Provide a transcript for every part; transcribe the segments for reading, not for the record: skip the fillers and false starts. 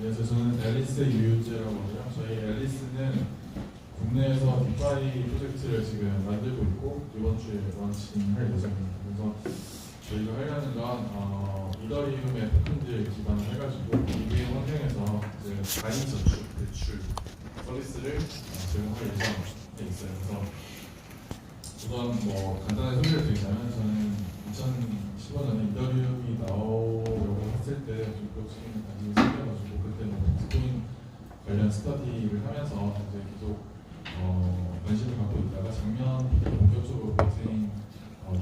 그래서 저는 앨리스 유유재라고 하고요. 저희 앨리스는 국내에서 디파이 프로젝트를 지금 만들고 있고 이번 주에 런칭할 예정입니다. 그래서 저희가 하려는 건 이더리움의 토큰들 기반을 해가지고 EVM 환경에서 이제 가인 저축 대출 서비스를 제공할 예정에 있어요. 그래서 우선 뭐 간단하게 소개를 드리자면 저는 2015년에 이더리움이 나오려고 했을 때 블록체인에 관심이 생겨가지고 그때 뭐 비트코인 관련 스터디를 하면서 이제 계속 관심을 갖고 있다가 작년부터 본격적으로 블록체인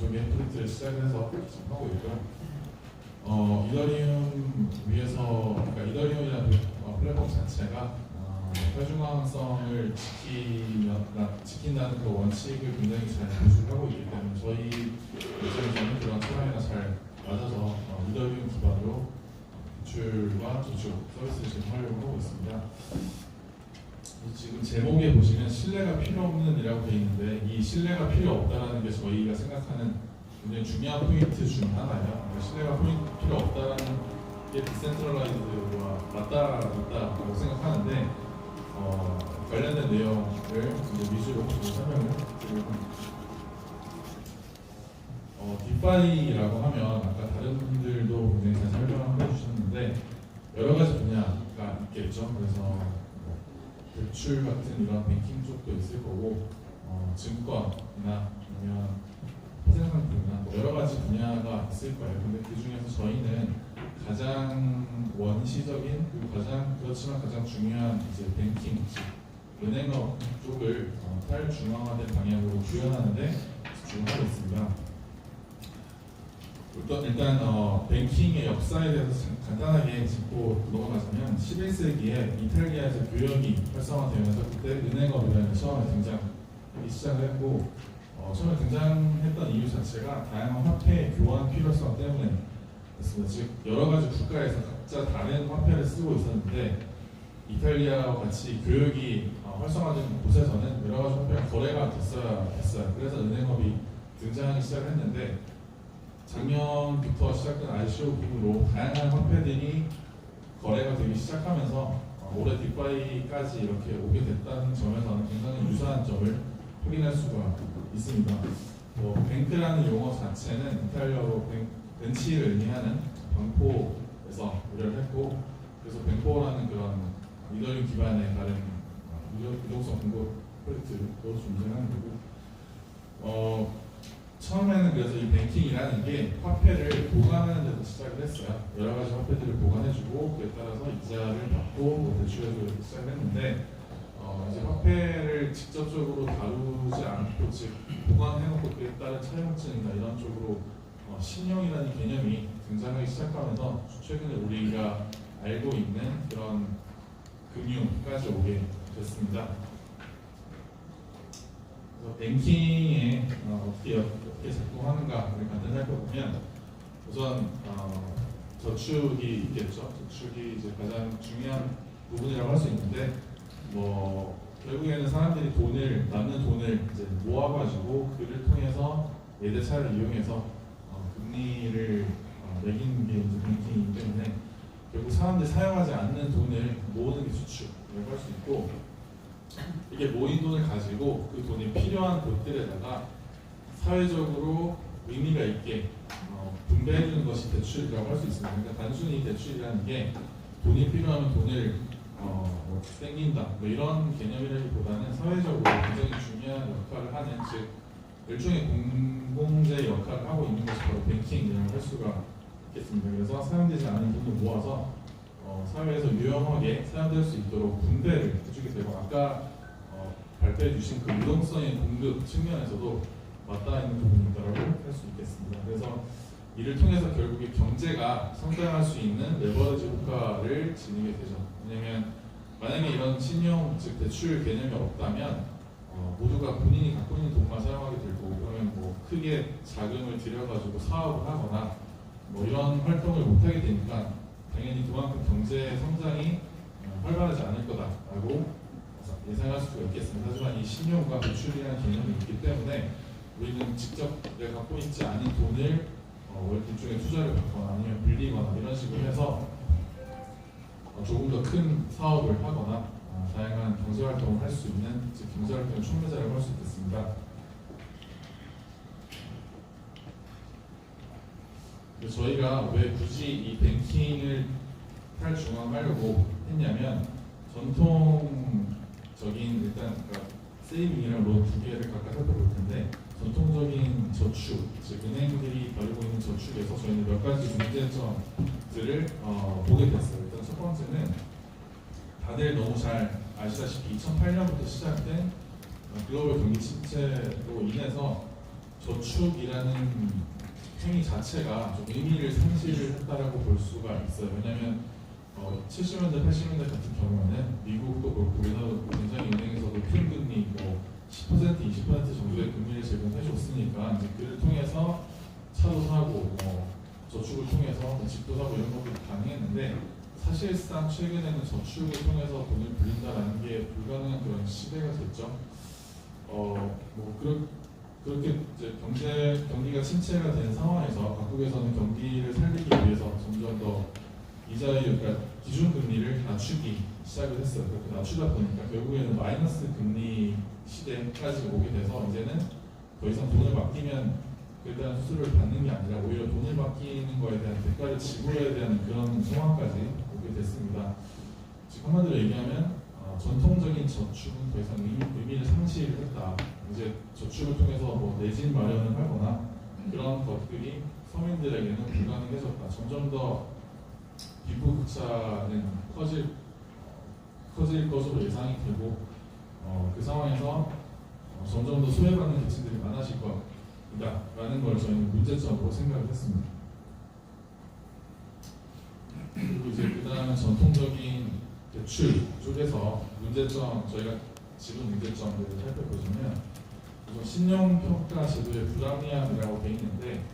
쪽에 프로젝트를 시작해서 지금 하고 있고요. 이더리움 위에서 그러니까 이더리움이라는 플랫폼 자체가 탈중앙성을 지킨다는 그 원칙을 굉장히 잘 구축하고 있기 때문에 저희 입장에서는 그런 철학이나 잘 맞아서 이더리움 기반으로 대출과 저축 서비스를 제공하려고 하고 있습니다. 지금 제목에 보시면 신뢰가 필요 없는 이라고 되어 있는데 이 신뢰가 필요 없다라는 게 저희가 생각하는 굉장히 중요한 포인트 중 하나예요. 그러니까 신뢰가 필요 없다라는 게 디센트럴라이즈와 맞다라고 생각하는데 관련된 내용을 이제 위주로 설명을 드리려고 합니다. 디파이라고 하면 아까 다른 분들도 굉장히 잘 설명을 해주셨는데 여러 가지 분야가 있겠죠. 그래서 대출 같은 이런 뱅킹 쪽도 있을 거고 증권이나 아니면 화생상품이나 여러 가지 분야가 있을 거예요. 근데 그 중에서 저희는 가장 원시적인 그리고 그렇지만 가장 중요한 이제 뱅킹, 은행업 쪽을 탈중앙화된 방향으로 구현하는데 집중하고 있습니다. 일단 뱅킹의 역사에 대해서 간단하게 짚고 넘어가자면 11세기에 이탈리아에서 교역이 활성화되면서 그때 은행업이라는 게 처음에 등장하기 시작을 했고 처음에 등장했던 이유 자체가 다양한 화폐의 교환 필요성 때문에 그렇습니다. 즉 여러 가지 국가에서 각자 다른 화폐를 쓰고 있었는데 이탈리아와 같이 교역이 활성화된 곳에서는 여러 가지 화폐가 거래가 됐어야 했어요. 그래서 은행업이 등장하기 시작했는데 작년부터 시작된 ICO 붐으로 다양한 화폐들이 거래가 되기 시작하면서 올해 디파이까지 이렇게 오게 됐다는 점에서는 굉장히 유사한 점을 확인할 수가 있습니다. 뱅크라는 용어 자체는 이탈리아로 벤치를 의미하는 방포에서 유래를 했고 그래서 뱅포라는 그런 이더리움 기반의 다른 유동성 공급 프로젝트도 존재하는 거고 처음에는 그래서 이 뱅킹이라는 게 화폐를 보관하는 데서 시작을 했어요. 여러 가지 화폐들을 보관해주고 그에 따라서 이자를 받고 대출해주고 시작을 했는데 이제 화폐를 직접적으로 다루지 않고 즉 보관해놓고 그에 따른 차용증이나 이런 쪽으로 신용이라는 개념이 등장하기 시작하면서 최근에 우리가 알고 있는 그런 금융까지 오게 됐습니다. 그래서 뱅킹에 어떻게 작동하는가를 간단히 살펴보면 우선 저축이 있겠죠. 저축이 이제 가장 중요한 부분이라고 할 수 있는데 결국에는 사람들이 남는 돈을 이제 모아가지고 그를 통해서 예대차를 이용해서 금리를 매기는 게 이제 뱅킹이기 때문에 결국 사람들이 사용하지 않는 돈을 모으는 게 저축이라고 할 수 있고 이게 모인 돈을 가지고 그 돈이 필요한 곳들에다가 사회적으로 의미가 있게 분배해주는 것이 대출이라고 할 수 있습니다. 그러니까 단순히 대출이라는 게 돈이 필요하면 돈을 땡긴다 이런 개념이라기보다는 사회적으로 굉장히 중요한 역할을 하는 즉 일종의 공공재 역할을 하고 있는 것이 바로 뱅킹이라고 할 수가 있겠습니다. 그래서 사용되지 않은 돈을 모아서 사회에서 유용하게 사용될 수 있도록 분배를 해주게 되고 아까 발표해 주신 그 유동성의 공급 측면에서도 맞닿아 있는 부분이 있다고 할 수 있겠습니다. 그래서 이를 통해서 결국에 경제가 성장할 수 있는 레버리지 효과를 지니게 되죠. 왜냐하면 만약에 이런 신용 즉 대출 개념이 없다면 모두가 본인이 갖고 있는 돈만 사용하게 되고 그러면 크게 자금을 들여가지고 사업을 하거나 이런 활동을 못하게 되니까 당연히 그만큼 경제 성장이 활발하지 않을 거다라고 예상할 수가 있겠습니다. 하지만 이 신용과 대출이라는 개념이 있기 때문에 우리는 직접 내가 갖고 있지 않은 돈을 일종의 투자를 받거나 아니면 빌리거나 이런 식으로 해서 조금 더 큰 사업을 하거나 다양한 경제 활동을 할 수 있는 즉 경제 활동의 촉매자라고 할 수 있겠습니다. 저희가 왜 굳이 이 뱅킹을 탈중앙하려고 했냐면 전통적인 일단 그러니까 세이빙이랑 론 두 개를 각각 살펴볼 텐데 전통적인 저축, 즉 은행들이 가지고 있는 저축에서 저희는 몇 가지 문제점들을 보게 됐어요. 일단 첫 번째는 다들 너무 잘 아시다시피 2008년부터 시작된 글로벌 경기 침체로 인해서 저축이라는 행위 자체가 좀 의미를 상실을 했다라고 볼 수가 있어요. 왜냐하면 70년대, 80년대 같은 경우에는 미국도 그렇고 우리나라도 굉장히 은행에서도 표준금리 10%, 20% 정도의 금리를 제공해줬으니까 이제 그를 통해서 차도 사고 저축을 통해서 집도 사고 이런 것들이 가능했는데 사실상 최근에는 저축을 통해서 돈을 불린다라는 게 불가능한 그런 시대가 됐죠. 그렇게 이제 경기가 침체가 된 상황에서 각국에서는 경기를 살리기 위해서 점점 더 이자율, 그러니까 기준금리를 낮추기 시작을 했어요. 그렇게 낮추다 보니까 결국에는 마이너스 금리 시대까지 오게 돼서 이제는 더 이상 돈을 맡기면 그에 대한 수수료를 받는 게 아니라 오히려 돈을 맡기는 거에 대한 대가를 지불해야 되는 그런 상황까지 오게 됐습니다. 즉 한마디로 얘기하면 전통적인 저축은 더 이상 의미를 상실했다. 이제 저축을 통해서 내 집 마련을 하거나 그런 것들이 서민들에게는 불가능해졌다. 점점 더 빈부격차는 커질 것으로 예상이 되고 그 상황에서 점점 더 소외받는 계층들이 많아질 것이다라는 걸 저희는 문제점으로 생각을 했습니다. 그리고 이제 그 다음에 전통적인 대출 쪽에서 문제점, 저희가 지금 문제점들을 살펴보시면 우선 신용평가 제도의 불합리함이라고 되어 있는데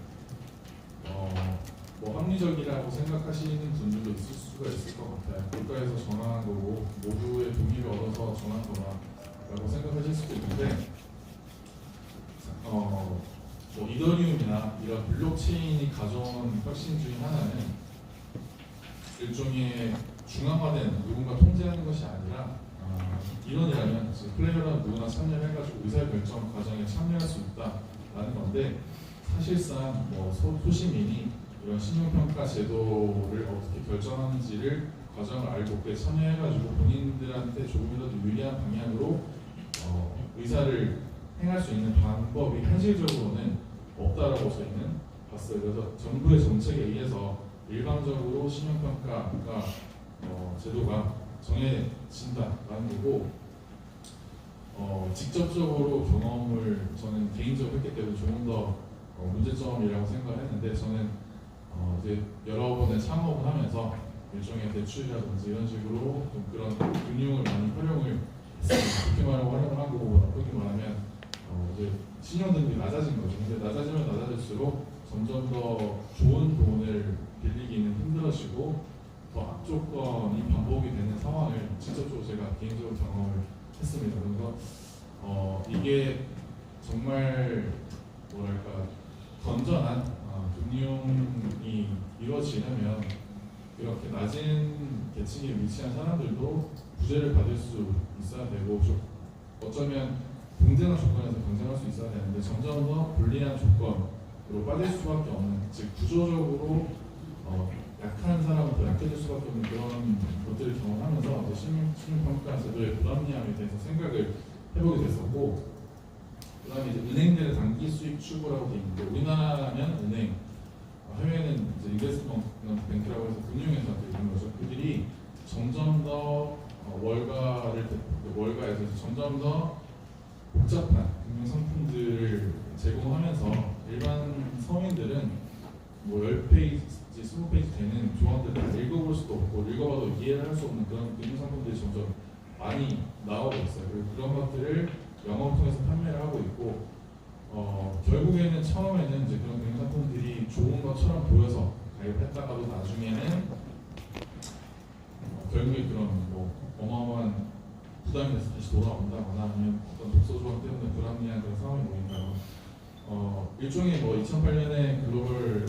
합리적이라고 생각하시는 분들도 있을 수가 있을 것 같아요. 국가에서 정한 거고 모두의 동의를 얻어서 정한 거라고 생각하실 수도 있는데 이더리움이나 이런 블록체인이 가져온 혁신 중에 하나는 일종의 중앙화된 누군가 통제하는 것이 아니라 이론이라면 플레이어는 누구나 참여를 해가지고 의사결정 과정에 참여할 수 있다라는 건데 사실상 소시민이 이런 신용평가 제도를 어떻게 결정하는지를 과정을 알고 그에 참여해가지고 본인들한테 조금이라도 유리한 방향으로 의사를 행할 수 있는 방법이 현실적으로는 없다라고 저희는 봤어요. 그래서 정부의 정책에 의해서 일방적으로 신용평가가 제도가 정해진다라는 거고 직접적으로 경험을 저는 개인적으로 했기 때문에 조금 더 문제점이라고 생각을 했는데 저는 이제 여러 번의 창업을 하면서 일종의 대출이라든지 이런 식으로 좀 그런 금융을 많이 활용을 했습니다. 그렇게 말하고 활용을 하고 나쁘게 말하면 이제 신용등급이 낮아진 거죠. 근데 낮아지면 낮아질수록 점점 더 좋은 돈을 빌리기는 힘들어지고 더 악조건이 반복이 되는 상황을 직접적으로 제가 개인적으로 경험을 했습니다. 그래서 이게 정말 건전한 금융이 이루어지려면 그렇게 낮은 계층에 위치한 사람들도 구제를 받을 수 있어야 되고 어쩌면 동등한 조건에서 경쟁할 수 있어야 되는데 점점 더 불리한 조건으로 빠질 수밖에 없는, 즉 구조적으로 약한 사람은 더 약해질 수밖에 없는 그런 것들을 경험하면서 신용평가 제도의 불합리함에 대해서 생각을 해보게 됐었고, 그 다음에 이제 은행들의 단기 수익 추구라고 되어 있는데 우리나라면 은행, 해외는 이제 인베스트먼트 뱅크라고 해서 금융회사들이 있는 거죠. 그들이 점점 더 월가에서 점점 더 복잡한 금융 상품들을 제공하면서 일반 서민들은 10페이지, 20페이지 되는 조항들을 다 읽어볼 수도 없고 읽어봐도 이해를 할 수 없는 그런 금융 상품들이 점점 많이 나오고 있어요. 그리고 그런 것들을 영업을 통해서 판매를 하고 있고 결국에는 처음에는 이제 그런 금융 상품들이 좋은 것처럼 보여서 가입했다가도 나중에는 결국에 그런 어마어마한 부담이 돼서 다시 돌아온다거나 아니면 어떤 독소 조항 때문에 불합리한 그런 상황이 보인다거나 일종의 2008년에 글로벌